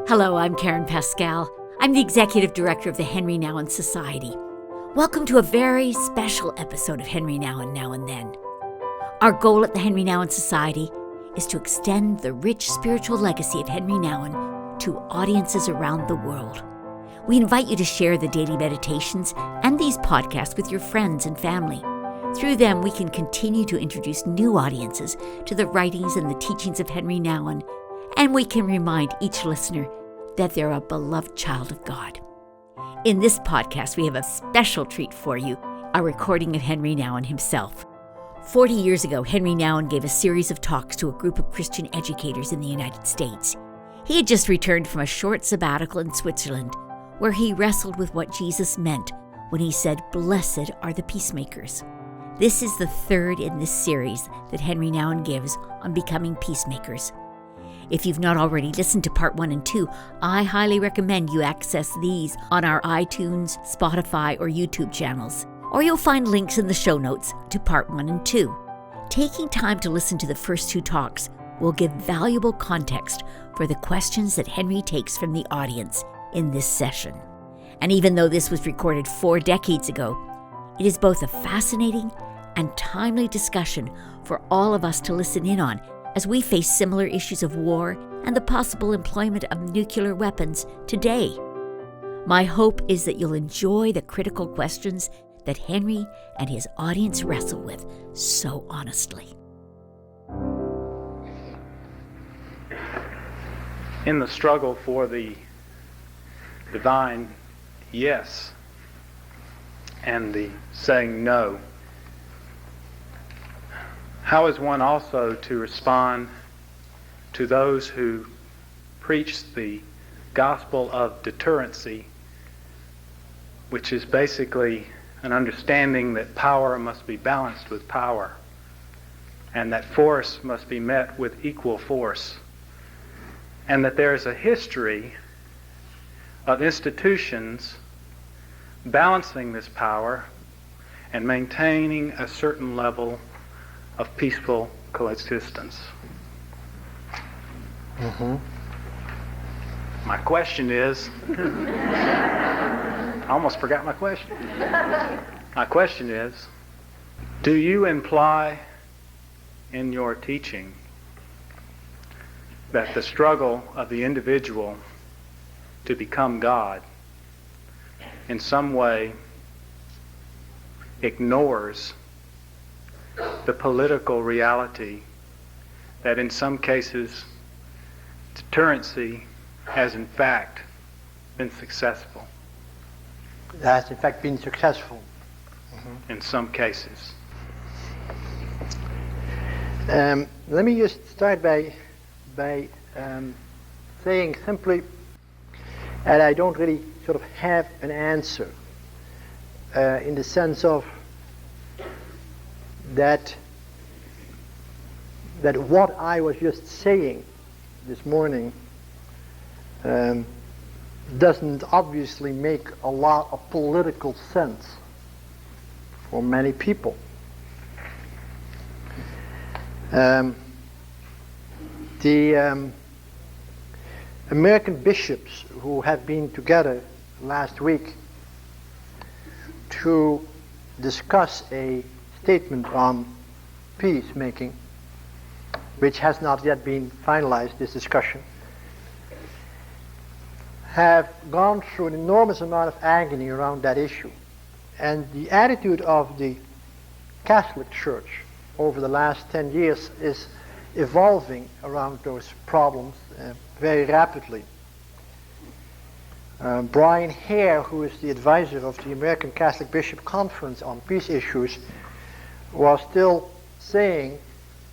Hello, I'm Karen Pascal. I'm the Executive Director of the Henri Nouwen Society. Welcome to a very special episode of Henri Nouwen Now and Then. Our goal at the Henri Nouwen Society is to extend the rich spiritual legacy of Henri Nouwen to audiences around the world. We invite you to share the daily meditations and these podcasts with your friends and family. Through them, we can continue to introduce new audiences to the writings and the teachings of Henri Nouwen, and we can remind each listener that they're a beloved child of God. In this podcast, we have a special treat for you, a recording of Henri Nouwen himself. 40 years ago, Henri Nouwen gave a series of talks to a group of Christian educators in the United States. He had just returned from a short sabbatical in Switzerland, where he wrestled with what Jesus meant when he said, "Blessed are the peacemakers." This is the third in this series that Henri Nouwen gives on becoming peacemakers. If you've not already listened to part 1 and 2, I highly recommend you access these on our iTunes, Spotify, or YouTube channels, or you'll find links in the show notes to part 1 and 2. Taking time to listen to the first 2 talks will give valuable context for the questions that Henri takes from the audience in this session. And even though this was recorded 4 decades ago, it is both a fascinating and timely discussion for all of us to listen in on as we face similar issues of war and the possible employment of nuclear weapons today. My hope is that you'll enjoy the critical questions that Henri and his audience wrestle with so honestly. In the struggle for the divine yes and the saying no, how is one also to respond to those who preach the gospel of deterrency, which is basically an understanding that power must be balanced with power and that force must be met with equal force, and that there is a history of institutions balancing this power and maintaining a certain level of peaceful coexistence. My question is, I almost forgot my question. My question is, do you imply in your teaching that the struggle of the individual to become God in some way ignores the political reality that in some cases deterrency has in fact been successful? It has in fact been successful. In some cases. Let me just start by saying simply that I don't really sort of have an answer in the sense of that what I was just saying this morning doesn't obviously make a lot of political sense for many people. The American bishops who have been together last week to discuss a statement on peacemaking, which has not yet been finalized, this discussion, have gone through an enormous amount of agony around that issue. And the attitude of the Catholic Church over the last 10 years is evolving around those problems very rapidly. Brian Hare, who is the advisor of the American Catholic Bishop Conference on peace issues, was still saying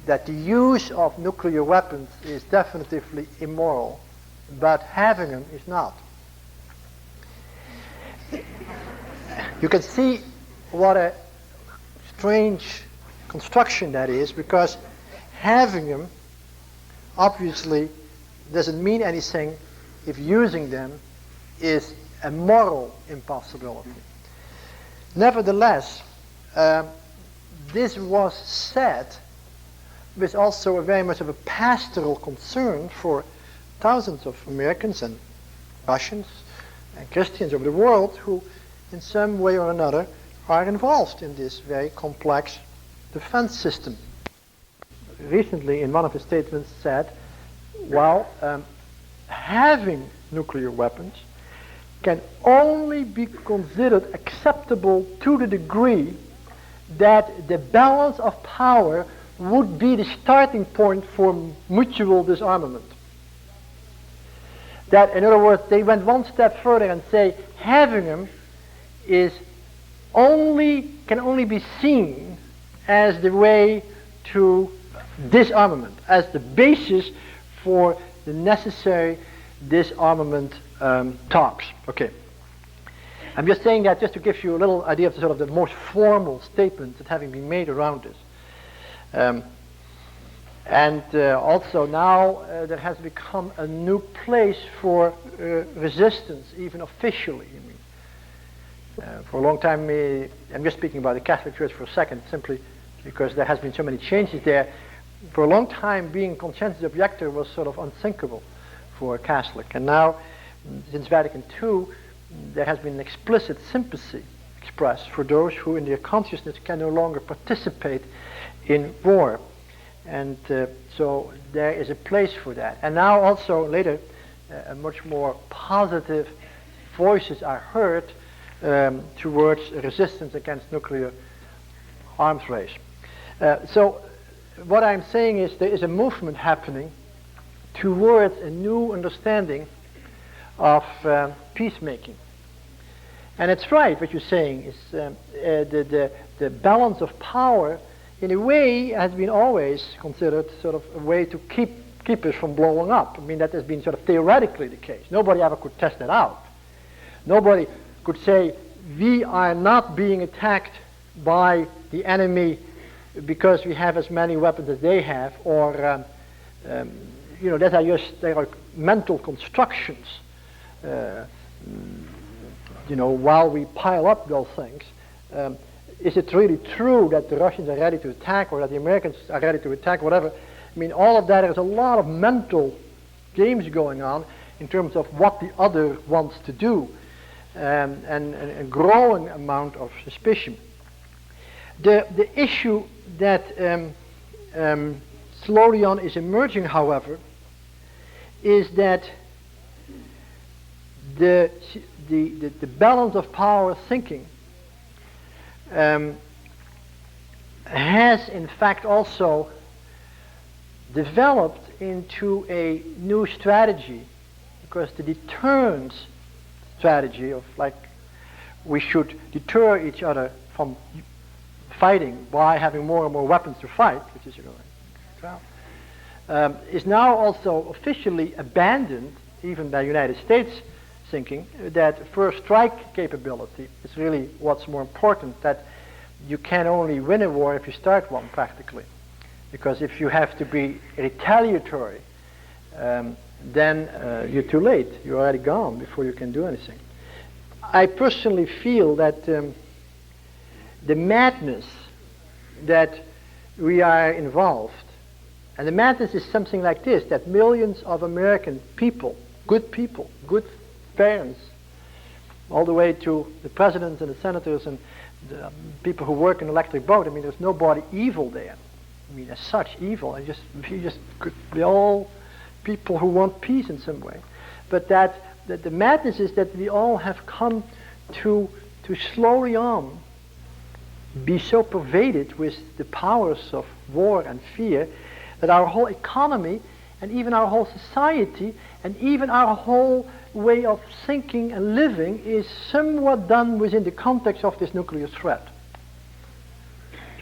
that the use of nuclear weapons is definitively immoral, but having them is not. You can see what a strange construction that is, because having them obviously doesn't mean anything if using them is a moral impossibility. Nevertheless, this was said with also a very much of a pastoral concern for thousands of Americans and Russians and Christians over the world who, in some way or another, are involved in this very complex defense system. Recently, in one of his statements, said, well, having nuclear weapons can only be considered acceptable to the degree that the balance of power would be the starting point for mutual disarmament. That, in other words, they went one step further and say having them can only be seen as the way to disarmament, as the basis for the necessary disarmament talks. Okay. I'm just saying that just to give you a little idea of the sort of the most formal statements that having been made around this. Also now there has become a new place for resistance, even officially. I mean, for a long time, I'm just speaking about the Catholic Church for a second, simply because there has been so many changes there. For a long time, being conscientious objector was sort of unthinkable for a Catholic. And now, since Vatican II, there has been an explicit sympathy expressed for those who in their consciousness can no longer participate in war. And so there is a place for that. And now also later, much more positive voices are heard towards resistance against nuclear arms race. So what I'm saying is there is a movement happening towards a new understanding of peacemaking. And it's right what you're saying is the balance of power in a way has been always considered sort of a way to keep us from blowing up. I mean, that has been sort of theoretically the case. Nobody ever could test that out. Nobody could say we are not being attacked by the enemy because we have as many weapons as they have, or they are mental constructions. While we pile up those things, is it really true that the Russians are ready to attack, or that the Americans are ready to attack, whatever? I mean, all of that, there's a lot of mental games going on in terms of what the other wants to do, and a growing amount of suspicion. The issue that slowly on is emerging, however, is that the balance of power thinking has in fact also developed into a new strategy, because the deterrence strategy of like we should deter each other from fighting by having more and more weapons to fight, which is is now also officially abandoned, even by United States thinking, that first strike capability is really what's more important, that you can only win a war if you start one, practically. Because if you have to be retaliatory, then you're too late. You're already gone before you can do anything. I personally feel that the madness that we are involved, and the madness is something like this, that millions of American people, good parents, all the way to the presidents and the senators and the people who work in electric boat. I mean, there's nobody evil there. I mean, as such evil. They're all people who want peace in some way. But that the madness is that we all have come to slowly on be so pervaded with the powers of war and fear that our whole economy and even our whole society and even our whole way of thinking and living is somewhat done within the context of this nuclear threat.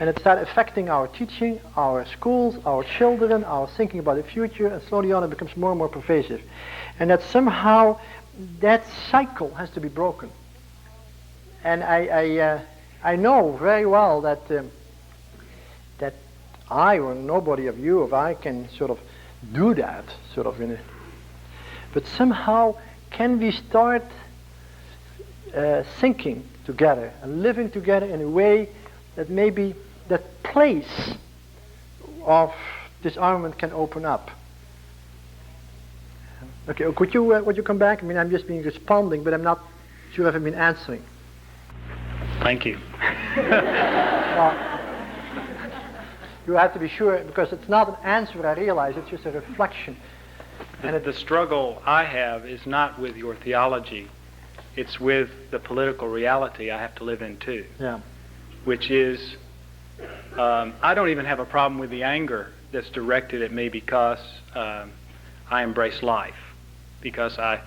And it started affecting our teaching, our schools, our children, our thinking about the future, and slowly on it becomes more and more pervasive. And that somehow that cycle has to be broken. And I know very well that that I or nobody of you, if I can sort of do that, sort of in a, but somehow can we start thinking together and living together in a way that maybe that place of disarmament can open up. Okay, would you come back? I mean, I'm just been responding, but I'm not sure if I've been answering. Thank you. Well, you have to be sure, because it's not an answer, I realize, it's just a reflection. The struggle I have is not with your theology, it's with the political reality I have to live in too. Yeah. Which is, I don't even have a problem with the anger that's directed at me because I embrace life. Because I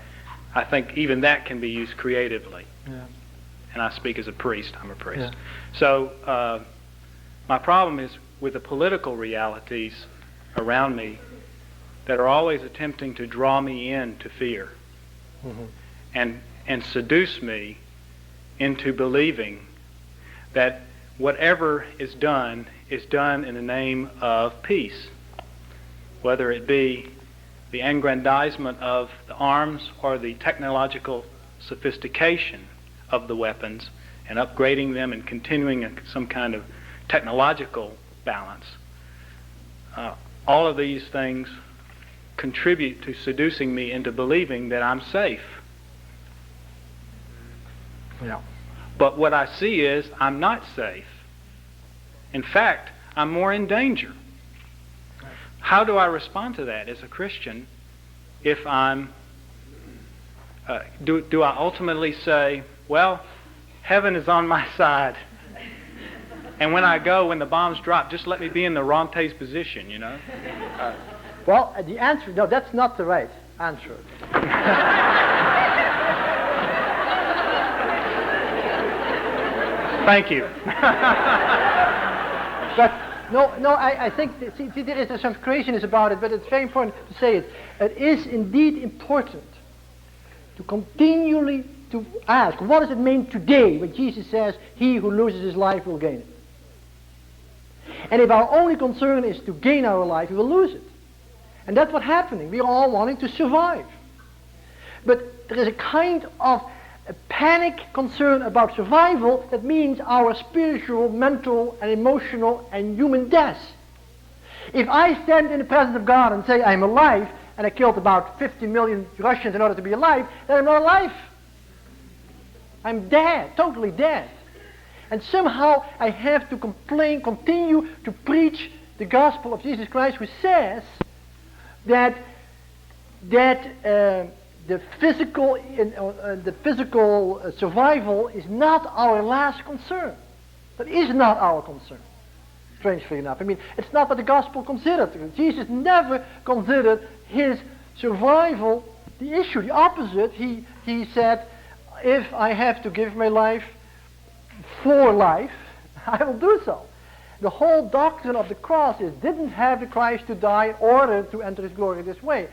think even that can be used creatively. Yeah. And I speak as a priest, I'm a priest. Yeah. So my problem is with the political realities around me that are always attempting to draw me into fear and seduce me into believing that whatever is done in the name of peace, whether it be the aggrandizement of the arms or the technological sophistication of the weapons and upgrading them and continuing some kind of technological balance. All of these things contribute to seducing me into believing that I'm safe. Yeah. But what I see is I'm not safe. In fact, I'm more in danger. How do I respond to that as a Christian if I'm, do I ultimately say, well, heaven is on my side, and when I go, when the bombs drop, just let me be in the Ronte's position, you know? Well, the answer, no, that's not the right answer. Thank you. But no, I think, see, there is some craziness about it, but it's very important to say it. It is indeed important to continually to ask, what does it mean today when Jesus says, he who loses his life will gain it? And if our only concern is to gain our life, we will lose it. And that's what's happening. We are all wanting to survive. But there is a kind of a panic concern about survival that means our spiritual, mental, and emotional, and human death. If I stand in the presence of God and say I'm alive, and I killed about 50 million Russians in order to be alive, then I'm not alive. I'm dead, totally dead. And somehow I have to continue to preach the gospel of Jesus Christ, who says that the physical survival is not our last concern. That is not our concern, strangely enough. I mean, it's not what the gospel considered. Jesus never considered his survival the issue. The opposite, he said, if I have to give my life for life, I will do so. The whole doctrine of the cross didn't have the Christ to die in order to enter his glory this way.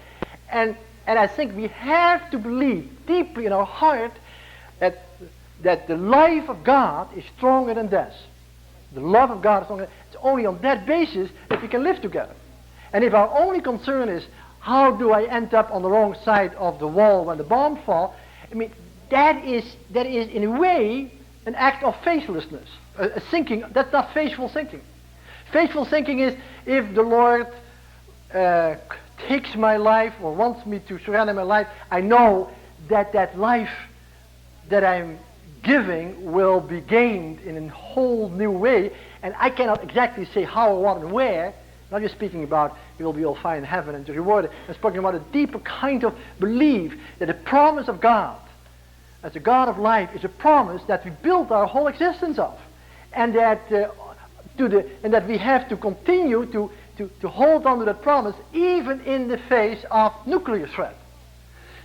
And I think we have to believe deeply in our heart that the life of God is stronger than death. The love of God is stronger. It's only on that basis that we can live together. And if our only concern is, how do I end up on the wrong side of the wall when the bomb falls, I mean, that is in a way an act of faithlessness. A thinking, that's not faithful thinking. Faithful thinking is, if the Lord takes my life or wants me to surrender my life, I know that life that I'm giving will be gained in a whole new way, and I cannot exactly say how, what, and where. Not just speaking about we will be all fine in heaven and to reward it. I'm speaking about a deeper kind of belief that the promise of God, as the God of life, is a promise that we build our whole existence of, and that that we have to continue to hold on to that promise even in the face of nuclear threat.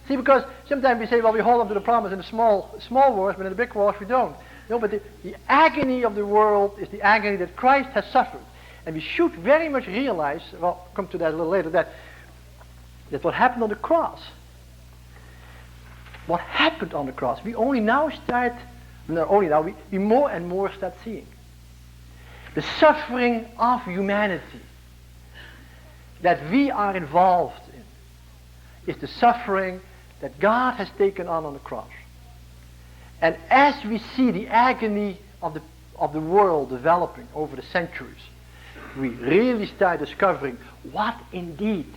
See, because sometimes we say, well, we hold on to the promise in the small wars, but in the big wars we don't. No, but the agony of the world is the agony that Christ has suffered. And we should very much realize, well, I'll come to that a little later, that what happened on the cross, what happened on the cross, we only now start, not only now, we more and more start seeing. The suffering of humanity that we are involved in is the suffering that God has taken on the cross. And as we see the agony of the world developing over the centuries, we really start discovering what indeed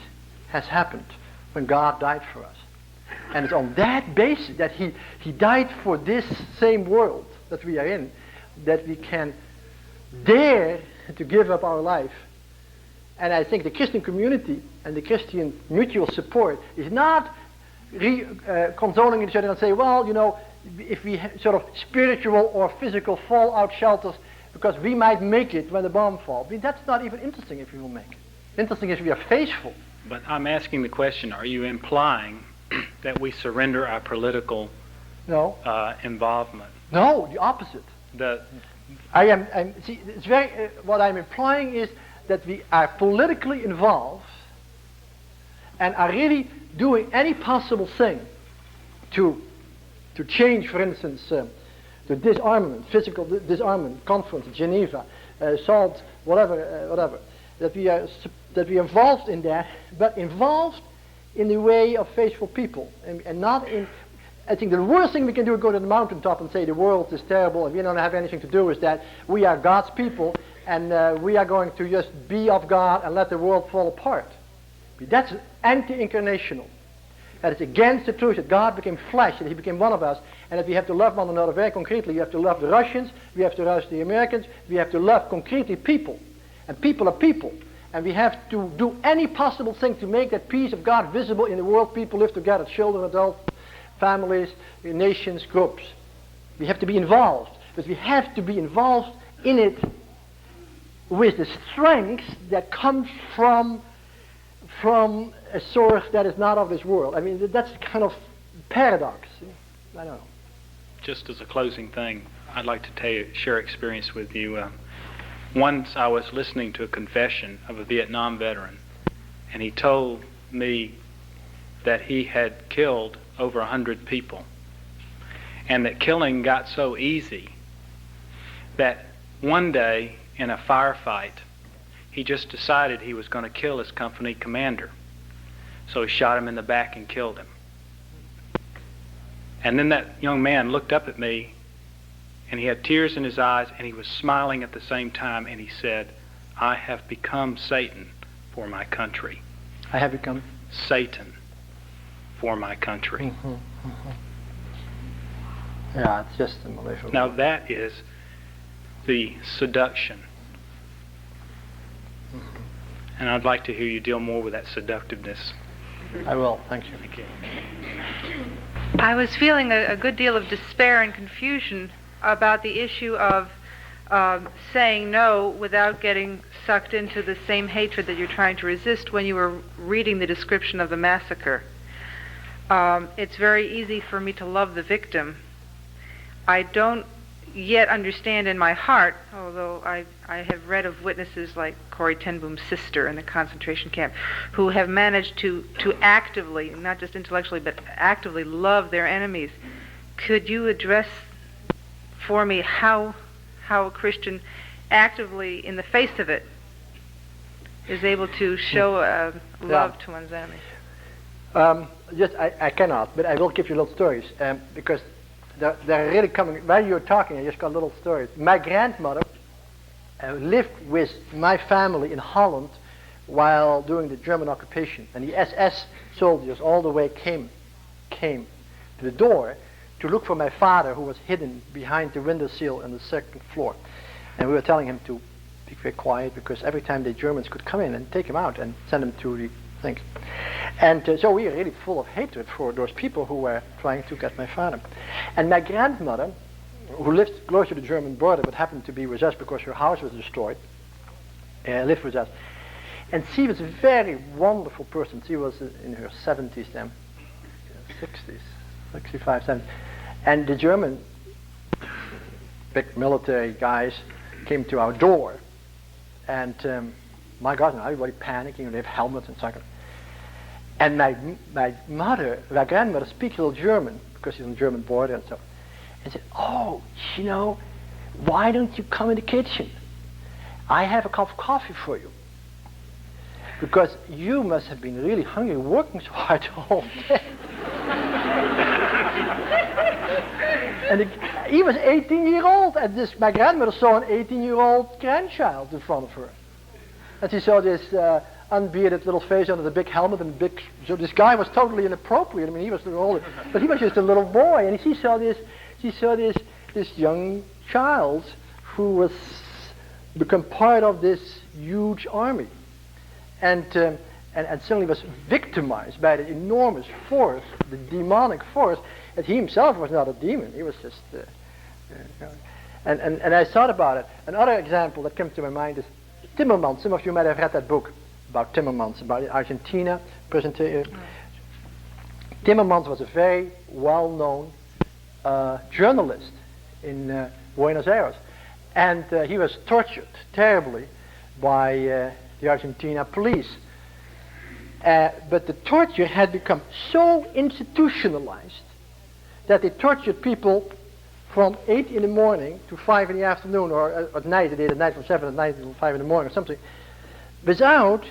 has happened when God died for us. And it's on that basis that he died for this same world that we are in, that we can dare to give up our life. And I think the Christian community and the Christian mutual support is not consoling each other and say, well, you know, if we sort of spiritual or physical fallout shelters because we might make it when the bomb falls. I mean, that's not even interesting if we will make it. Interesting is we are faithful. But I'm asking the question, are you implying that we surrender our political involvement? No, the opposite. See, it's very, what I'm implying is that we are politically involved and are really doing any possible thing to change, for instance, the disarmament, physical disarmament conference, Geneva, SALT, whatever, that we are involved in that, but involved in the way of faithful people, and not in. I think the worst thing we can do is go to the mountaintop and say the world is terrible and we don't have anything to do with that. We are God's people and we are going to just be of God and let the world fall apart. That's anti-incarnational. That is against the truth that God became flesh, that he became one of us, and that we have to love one another very concretely. You have to love the Russians, we have to love the Americans, we have to love concretely people. And people are people. And we have to do any possible thing to make that peace of God visible in the world. People live together, children, adults, families, nations, groups. We have to be involved. But we have to be involved in it with the strength that comes from a source that is not of this world. I mean, that's kind of paradox. I don't know. Just as a closing thing, I'd like to share experience with you. Once I was listening to a confession of a Vietnam veteran, and he told me that he had killed over 100 people, and that killing got so easy that one day in a firefight, he just decided he was going to kill his company commander. So he shot him in the back and killed him. And then that young man looked up at me, and he had tears in his eyes, and he was smiling at the same time, and he said, I have become Satan for my country. I have become? Satan for my country. Mm-hmm, mm-hmm. Yeah, it's just unbelievable. Now that is the seduction. Mm-hmm. And I'd like to hear you deal more with that seductiveness. I will, thank you. Thank you. I was feeling a good deal of despair and confusion about the issue of saying no without getting sucked into the same hatred that you're trying to resist when you were reading the description of the massacre. It's very easy for me to love the victim. I don't yet understand in my heart, although I have read of witnesses like Corrie ten Boom's sister in the concentration camp, who have managed to actively, not just intellectually, but actively love their enemies. Could you address for me how a Christian actively, in the face of it, is able to show love to one's enemies? I cannot, but I will give you little stories, because they're really coming. While you were talking, I just got little stories. My grandmother lived with my family in Holland while during the German occupation, and the SS soldiers all the way came to the door to look for my father, who was hidden behind the windowsill on the second floor. And we were telling him to be very quiet, because every time the Germans could come in and take him out and send him to the things. And so we were really full of hatred for those people who were trying to get my father. And my grandmother, who lived close to the German border but happened to be with us because her house was destroyed, lived with us. And she was a very wonderful person. She was in her 70s then, 60s, 65, 70. And the German big military guys came to our door. And my God, everybody panicking, they have helmets and so on. And my grandmother speaks a little German, because she's on the German border and so on. And said, oh, you know, why don't you come in the kitchen? I have a cup of coffee for you. Because you must have been really hungry, working so hard the whole day. And he was 18 years old, and my grandmother saw an 18-year-old grandchild in front of her. And she saw this unbearded little face under the big helmet and big. So this guy was totally inappropriate. I mean, he was older, but he was just a little boy, and he saw this young child who was become part of this huge army, and suddenly was victimized by the enormous force, the demonic force, that he himself was not a demon. He was just. And I thought about it. Another example that came to my mind is Timmermans. Some of you might have read that book about Timmermans, about Argentina. Timmermans was a very well-known journalist in Buenos Aires. And he was tortured terribly by the Argentina police. But the torture had become so institutionalized that they tortured people from 8 in the morning to 5 in the afternoon, or at night, they did at night from 7 at night until 5 in the morning or something, without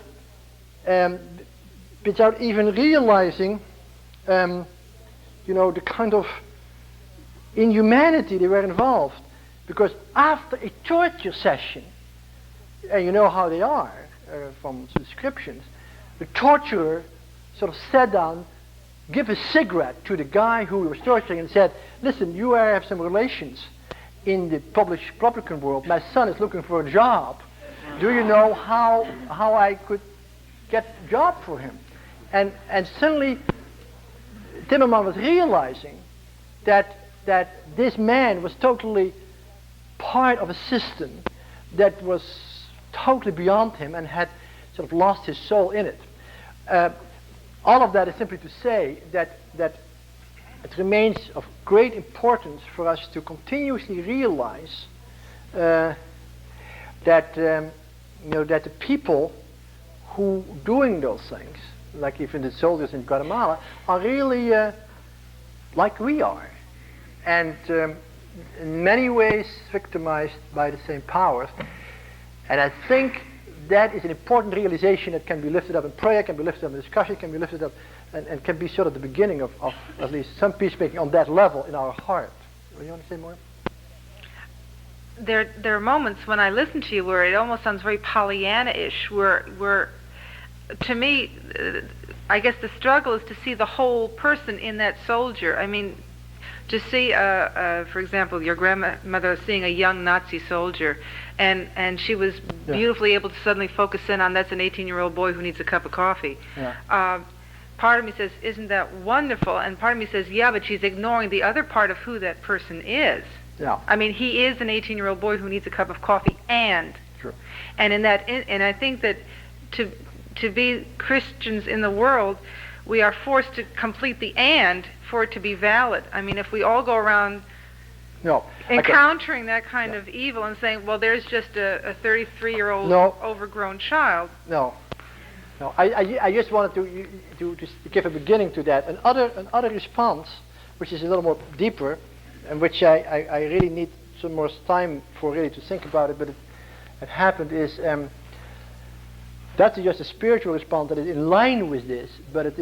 even realizing, the kind of inhumanity they were involved. Because after a torture session, and you know how they are from descriptions, the torturer sort of sat down, give a cigarette to the guy who was torturing and said, listen, you have some relations in the publican world. My son is looking for a job. Do you know how I could get a job for him? And suddenly Timmerman was realizing that this man was totally part of a system that was totally beyond him and had sort of lost his soul in it. All of that is simply to say that it remains of great importance for us to continuously realize that the people who doing those things, like even the soldiers in Guatemala, are really like we are, and in many ways victimized by the same powers. And I think that is an important realization that can be lifted up in prayer, can be lifted up in discussion, can be lifted up and can be sort of the beginning of at least some peacemaking on that level in our heart. Do you want to say more? There are moments when I listen to you where it almost sounds very Pollyanna-ish, where to me, I guess the struggle is to see the whole person in that soldier. I mean, to see, for example, your grandmother seeing a young Nazi soldier, and she was beautifully able to suddenly focus in on that's an 18-year-old boy who needs a cup of coffee. Yeah. Part of me says, isn't that wonderful? And part of me says, yeah, but she's ignoring the other part of who that person is. Yeah. I mean, he is an 18-year-old boy who needs a cup of coffee, and True. And and I think that to be Christians in the world, we are forced to complete the and for it to be valid. I mean, if we all go around encountering that kind of evil and saying, well, there's just a 33-year-old overgrown child. No. I just wanted to give a beginning to that. Another response, which is a little more deeper, and which I really need some more time for really to think about it, but it happened is that's just a spiritual response that is in line with this, but it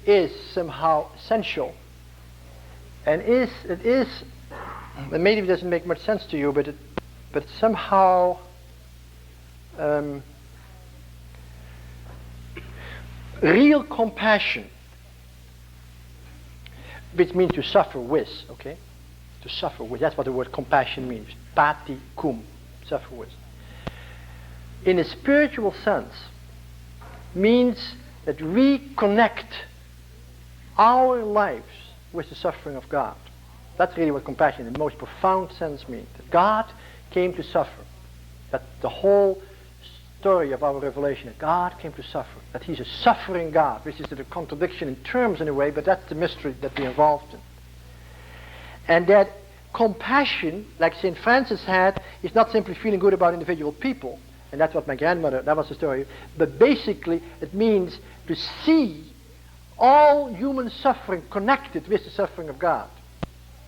is somehow essential, and it is and maybe it doesn't make much sense to you, but somehow real compassion, which means to suffer with, okay? To suffer with, that's what the word compassion means. Pati cum, suffer with. In a spiritual sense, means that we connect our lives with the suffering of God. That's really what compassion in the most profound sense means. That God came to suffer. That the whole story of our revelation, that God came to suffer. That he's a suffering God, which is a contradiction in terms in a way, but that's the mystery that we're involved in. And that compassion, like St. Francis had, is not simply feeling good about individual people. And that's what my grandmother, that was the story. But basically, it means to see all human suffering connected with the suffering of God.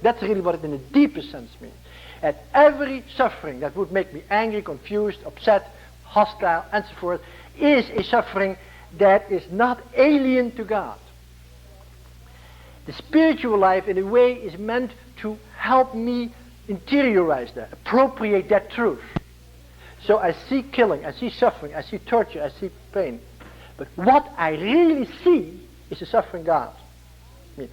That's really what it in the deepest sense means. And every suffering that would make me angry, confused, upset, hostile, and so forth, is a suffering that is not alien to God. The spiritual life, in a way, is meant to help me interiorize that, appropriate that truth. So I see killing, I see suffering, I see torture, I see pain. But what I really see is a suffering God. I mean,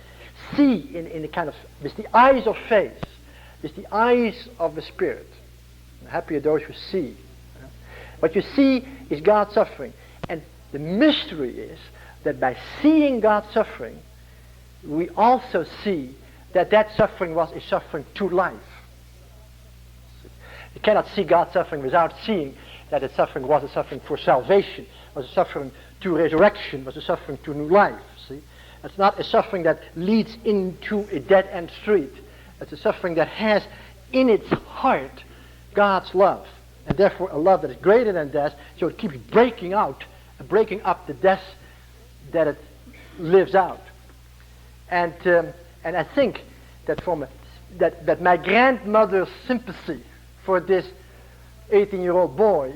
see in a kind of, with the eyes of faith, with the eyes of the Spirit. Happy are those who see. What you see is God suffering. And the mystery is that by seeing God suffering, we also see that that suffering was a suffering to life. You cannot see God suffering without seeing that the suffering was a suffering for salvation, was a suffering to resurrection, was a suffering to new life. See? It's not a suffering that leads into a dead-end street. It's a suffering that has in its heart God's love, and therefore a love that is greater than death, so it keeps breaking out, breaking up the death that it lives out. And I think that that my grandmother's sympathy for this 18-year-old boy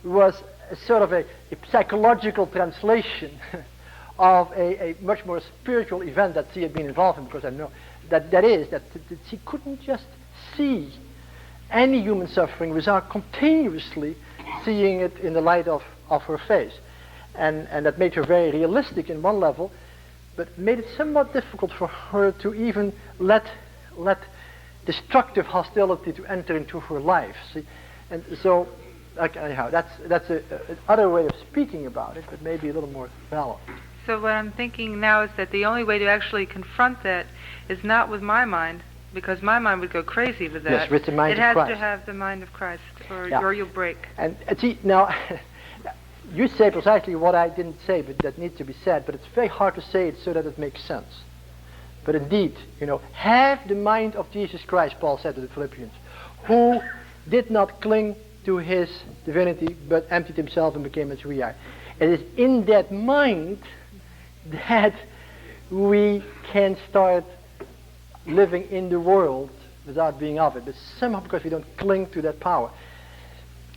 was a sort of a psychological translation of a much more spiritual event that she had been involved in, because I know that she couldn't just see any human suffering without continuously seeing it in the light of her face. And that made her very realistic in one level, but made it somewhat difficult for her to even let destructive hostility to enter into her life. See? And so, anyhow, that's another way of speaking about it, but maybe a little more valid. So what I'm thinking now is that the only way to actually confront that is not with my mind, because my mind would go crazy with that. Yes, with the mind of Christ. It has to have the mind of Christ, or you'll break. And see, now, you say precisely what I didn't say, but that needs to be said, but it's very hard to say it so that it makes sense. But indeed, have the mind of Jesus Christ, Paul said to the Philippians, who did not cling to his divinity, but emptied himself and became as we are. It is in that mind that we can start living in the world without being of it, but somehow because we don't cling to that power.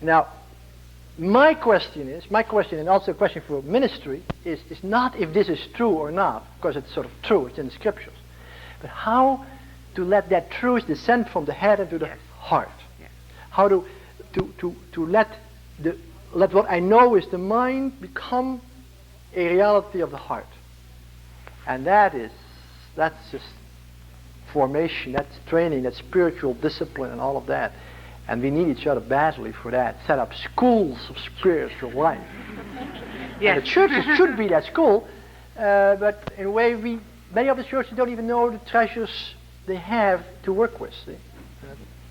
Now, my question, and also a question for ministry, is not if this is true or not, because it's sort of true, it's in the scriptures, but how to let that truth descend from the head into the heart. Yes. How to let what I know is the mind become a reality of the heart. And that's just formation, that's training, that's spiritual discipline and all of that. And we need each other badly for that. Set up schools of spiritual life. Yes. And the churches should be that school, but in a way many of the churches don't even know the treasures they have to work with. See?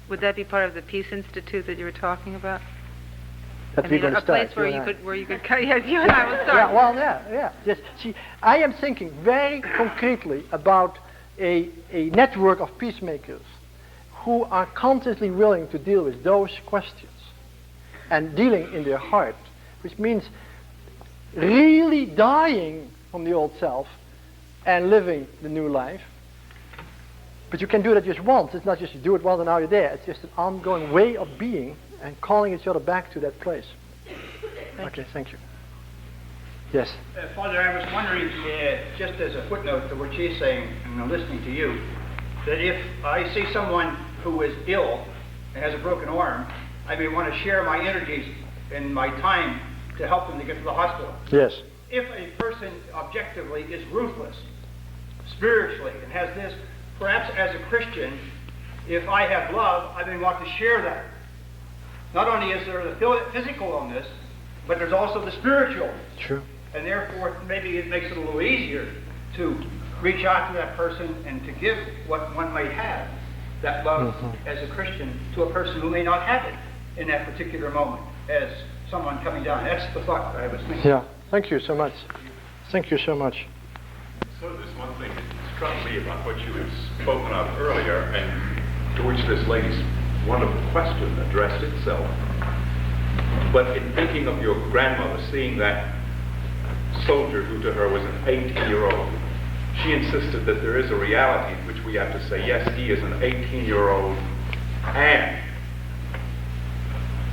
Would that be part of the Peace Institute that you were talking about? That we're going to a place start, where you could yes, you and I will start. Yes. See, I am thinking very concretely about a network of peacemakers who are constantly willing to deal with those questions and dealing in their heart, which means really dying from the old self and living the new life. But you can do that just once. It's not just you do it once and now you're there. It's just an ongoing way of being and calling each other back to that place. Thank you. Yes? Father, I was wondering, just as a footnote to what she's saying, and I'm listening to you, that if I see someone who is ill and has a broken arm, I may want to share my energies and my time to help them to get to the hospital. Yes. If a person objectively is ruthless, spiritually, and has this, perhaps as a Christian, if I have love, I may want to share that. Not only is there the physical illness, but there's also the spiritual. True. And therefore, maybe it makes it a little easier to reach out to that person and to give what one might have, that love as a Christian, to a person who may not have it in that particular moment as someone coming down. That's the thought that I was thinking. Yeah. Thank you so much. Thank you so much. So there's one thing that struck me about what you had spoken of earlier, and to which this lady's wonderful question addressed itself. But in thinking of your grandmother, seeing that soldier who to her was an 18-year-old, she insisted that there is a reality in which we have to say, yes, he is an 18-year-old, and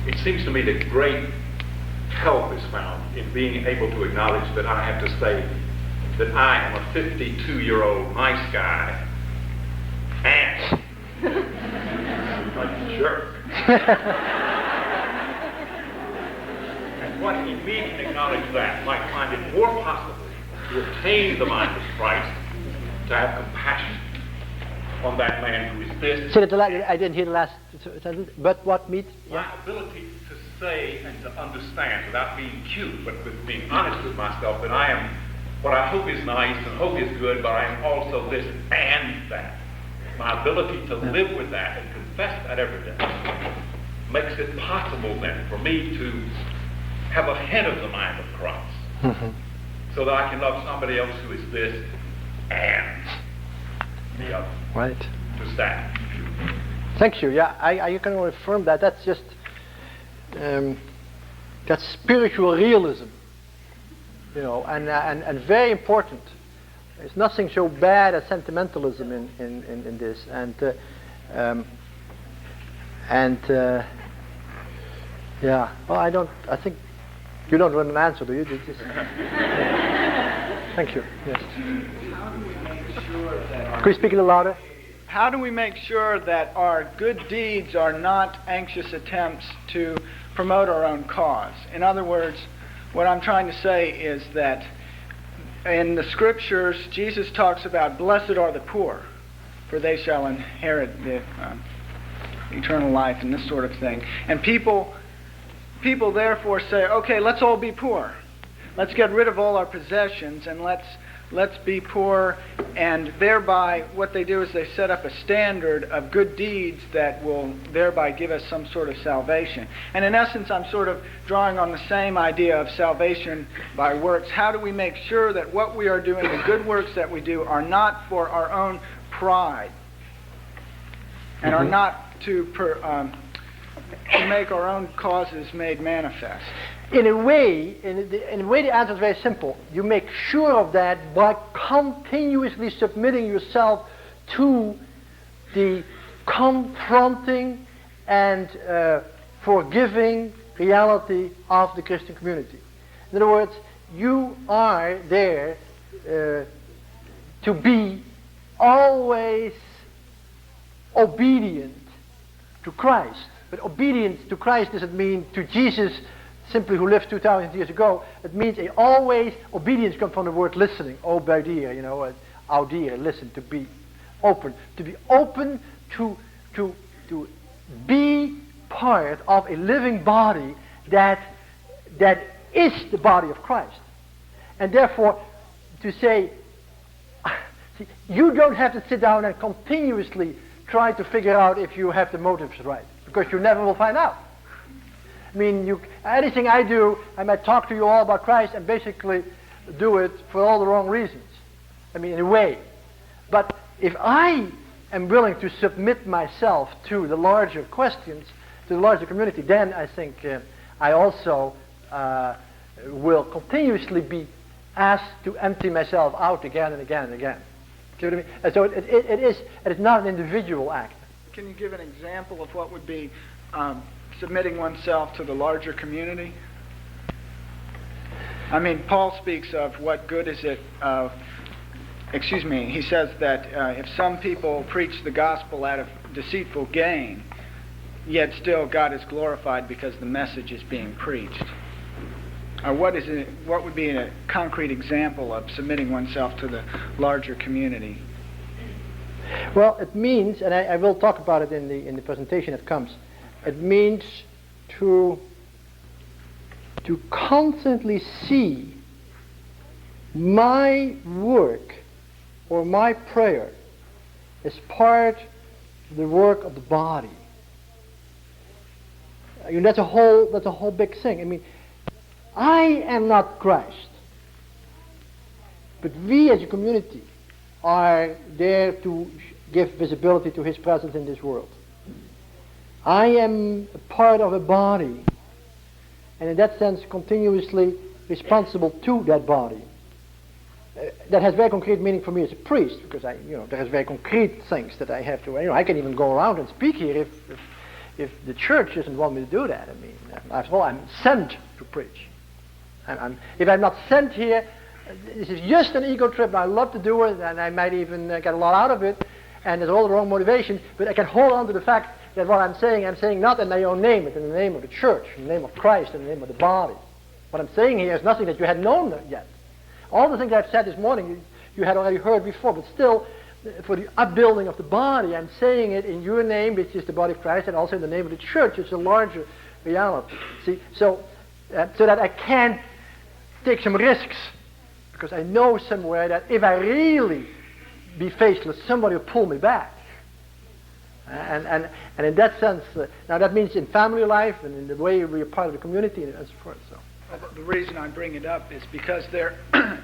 it seems to me that great help is found in being able to acknowledge that I have to say that I am a 52-year-old nice guy, and a jerk. what he means to acknowledge that might find it more possible to attain the mind of Christ, to have compassion on that man who is this. Say that I didn't hear the last sentence. But what meet? My ability to say and to understand without being cute, but with being honest with myself, that I am what I hope is nice and hope is good, but I am also this and that. My ability to live with that and confess that every day makes it possible then for me to have a head of the mind of Christ, so that I can love somebody else who is this and the other. Right. Just that. Thank you. Yeah, I can affirm that. That's just that's spiritual realism, and very important. There's nothing so bad as sentimentalism in this, yeah. Well, I think you don't want an answer, do you? Thank you. Yes. Could you speak a little louder? How do we make sure that our good deeds are not anxious attempts to promote our own cause? In other words, what I'm trying to say is that in the scriptures, Jesus talks about blessed are the poor, for they shall inherit the eternal life and this sort of thing. And people therefore say, okay, let's all be poor. Let's get rid of all our possessions and let's be poor, and thereby what they do is they set up a standard of good deeds that will thereby give us some sort of salvation. And in essence, I'm sort of drawing on the same idea of salvation by works. How do we make sure that what we are doing, the good works that we do, are not for our own pride and are not to make our own causes made manifest? In a way, the answer is very simple. You make sure of that by continuously submitting yourself to the confronting and forgiving reality of the Christian community. In other words, you are there to be always obedient to Christ. But obedience to Christ doesn't mean to Jesus simply who lived 2,000 years ago. It means obedience comes from the word listening. Obadiah, audir, listen, to be open. To be open to be part of a living body that is the body of Christ. And therefore, to say, see, you don't have to sit down and continuously try to figure out if you have the motives right, because you never will find out. I mean, anything I do, I might talk to you all about Christ and basically do it for all the wrong reasons. I mean, in a way. But if I am willing to submit myself to the larger questions, to the larger community, then I think I also will continuously be asked to empty myself out again and again and again. See what I mean? And so it is not an individual act. Can you give an example of what would be submitting oneself to the larger community? I mean, Paul speaks of what good is it, he says that if some people preach the gospel out of deceitful gain, yet still God is glorified because the message is being preached. What would be a concrete example of submitting oneself to the larger community? Well, it means, and I will talk about it in the presentation that comes, it means to constantly see my work or my prayer as part of the work of the body. I mean, that's a whole big thing. I mean, I am not Christ, but we as a community are there to give visibility to His presence in this world. I am a part of a body, and in that sense continuously responsible to that body. That has very concrete meaning for me as a priest, because there is very concrete things that I have to. I can even go around and speak here if the church doesn't want me to do that. I mean, after all, I'm sent to preach. If I'm not sent here, this is just an ego trip, and I love to do it, and I might even get a lot out of it, and there's all the wrong motivation, but I can hold on to the fact that what I'm saying not in my own name, but in the name of the church, in the name of Christ, in the name of the body. What I'm saying here is nothing that you had known yet. All the things I've said this morning, you had already heard before, but still, for the upbuilding of the body, I'm saying it in your name, which is the body of Christ, and also in the name of the church. It's a larger reality. See, so that I can take some risks, because I know somewhere that if I really be faithless, somebody will pull me back. And in that sense, now that means in family life and in the way we are part of the community and so forth. So. The reason I bring it up is because there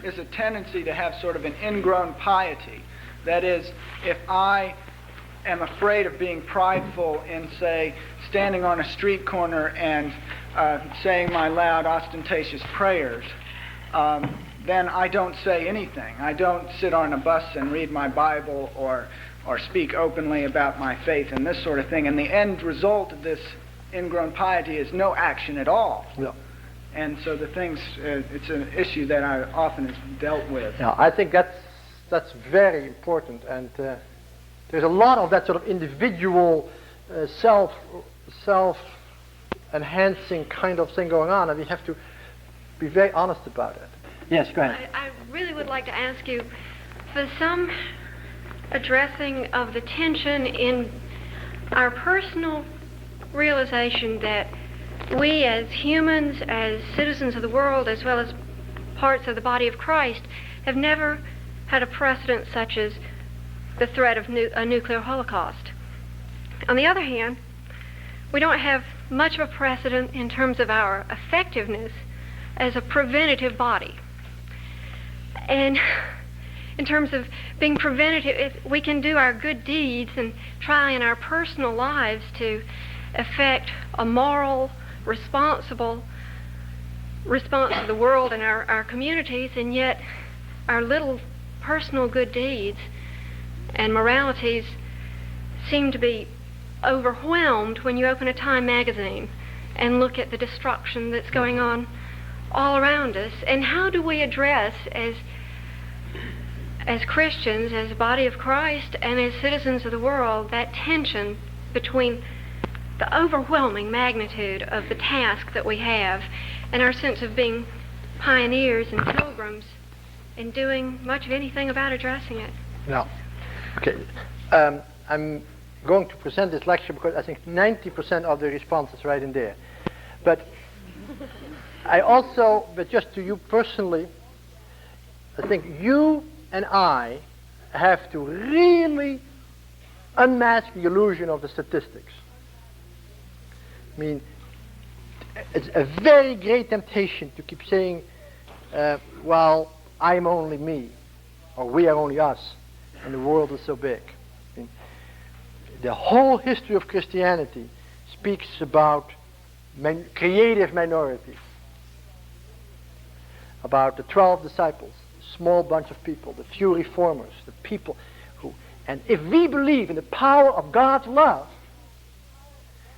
is a tendency to have sort of an ingrown piety. That is, if I am afraid of being prideful in, say, standing on a street corner and saying my loud, ostentatious prayers, then I don't say anything. I don't sit on a bus and read my Bible or speak openly about my faith and this sort of thing. And the end result of this ingrown piety is no action at all. No. And so the things, it's an issue that I often have dealt with. Yeah, I think that's very important, and there's a lot of that sort of individual self-enhancing kind of thing going on, and we have to be very honest about it. Yes, go ahead. I really would like to ask you for some addressing of the tension in our personal realization that we as humans, as citizens of the world, as well as parts of the body of Christ, have never had a precedent such as the threat of a nuclear holocaust. On the other hand, we don't have much of a precedent in terms of our effectiveness as a preventative body. And in terms of being preventative, we can do our good deeds and try in our personal lives to effect a moral, responsible response to the world and our communities, and yet our little personal good deeds and moralities seem to be overwhelmed when you open a Time magazine and look at the destruction that's going on all around us. And how do we address, as Christians, as a body of Christ, and as citizens of the world, that tension between the overwhelming magnitude of the task that we have and our sense of being pioneers and pilgrims and doing much of anything about addressing it? No. Okay. I'm going to present this lecture because I think 90% of the response is right in there. But but just to you personally, I think you and I have to really unmask the illusion of the statistics. I mean, it's a very great temptation to keep saying, well, I'm only me, or we are only us, and the world is so big. I mean, the whole history of Christianity speaks about creative minorities, about the 12 disciples, a small bunch of people, the few reformers, the people who, and if we believe in the power of God's love,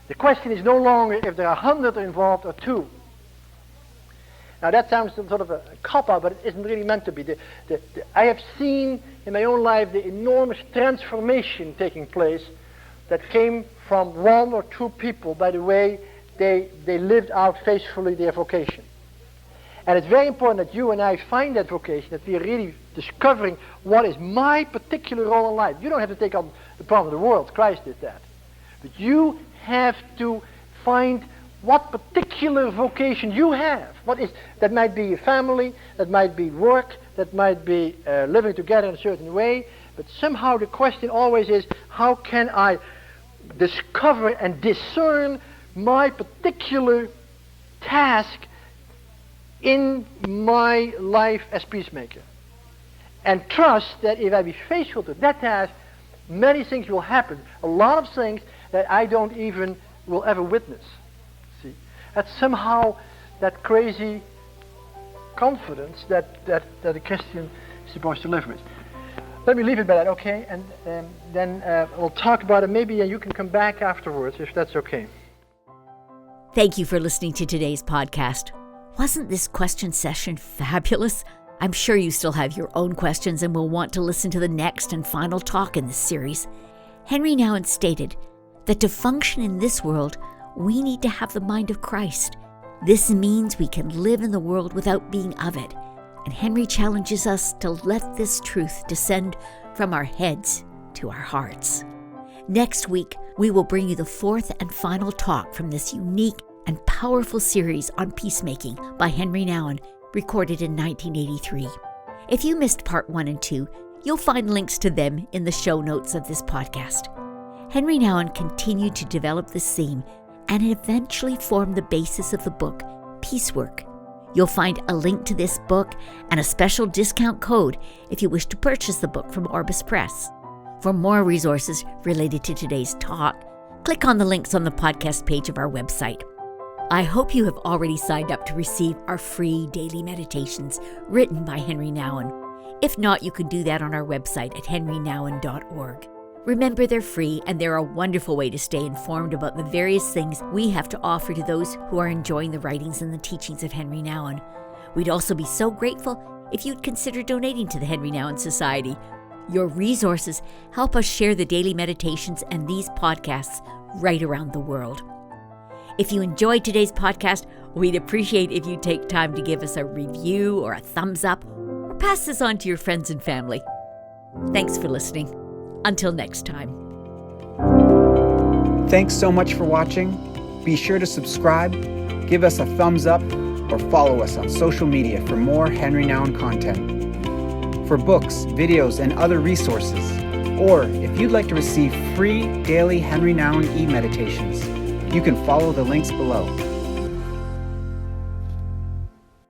the question is no longer if there are 100 involved or 2. Now that sounds sort of a cop-out, but it isn't really meant to be. I have seen in my own life the enormous transformation taking place that came from 1 or 2 people by the way they lived out faithfully their vocation. And it's very important that you and I find that vocation, that we are really discovering what is my particular role in life. You don't have to take on the problem of the world. Christ did that. But you have to find what particular vocation you have. That might be a family, that might be work, that might be living together in a certain way, but somehow the question always is, how can I discover and discern my particular task in my life as peacemaker? And trust that if I be faithful to that task, many things will happen. A lot of things that I don't even will ever witness. See, that's somehow that crazy confidence that a Christian is supposed to live with. Let me leave it by that, okay? And then we'll talk about it maybe, and you can come back afterwards if that's okay. Thank you for listening to today's podcast. Wasn't this question session fabulous? I'm sure you still have your own questions and will want to listen to the next and final talk in this series. Henri Nouwen stated that to function in this world, we need to have the mind of Christ. This means we can live in the world without being of it, and Henri challenges us to let this truth descend from our heads to our hearts. Next week, we will bring you the fourth and final talk from this unique and powerful series on peacemaking by Henri Nouwen, recorded in 1983. If you missed part 1 and 2, you'll find links to them in the show notes of this podcast. Henri Nouwen continued to develop this theme, and it eventually formed the basis of the book, Peacework. You'll find a link to this book and a special discount code if you wish to purchase the book from Orbis Press. For more resources related to today's talk, click on the links on the podcast page of our website. I hope you have already signed up to receive our free daily meditations written by Henri Nouwen. If not, you can do that on our website at henrinouwen.org. Remember, they're free, and they're a wonderful way to stay informed about the various things we have to offer to those who are enjoying the writings and the teachings of Henri Nouwen. We'd also be so grateful if you'd consider donating to the Henri Nouwen Society. Your resources help us share the daily meditations and these podcasts right around the world. If you enjoyed today's podcast, we'd appreciate if you take time to give us a review or a thumbs up, or pass this on to your friends and family. Thanks for listening. Until next time. Thanks so much for watching. Be sure to subscribe, give us a thumbs up, or follow us on social media for more Henri Nouwen content. For books, videos, and other resources, or if you'd like to receive free daily Henri Nouwen e-meditations, you can follow the links below.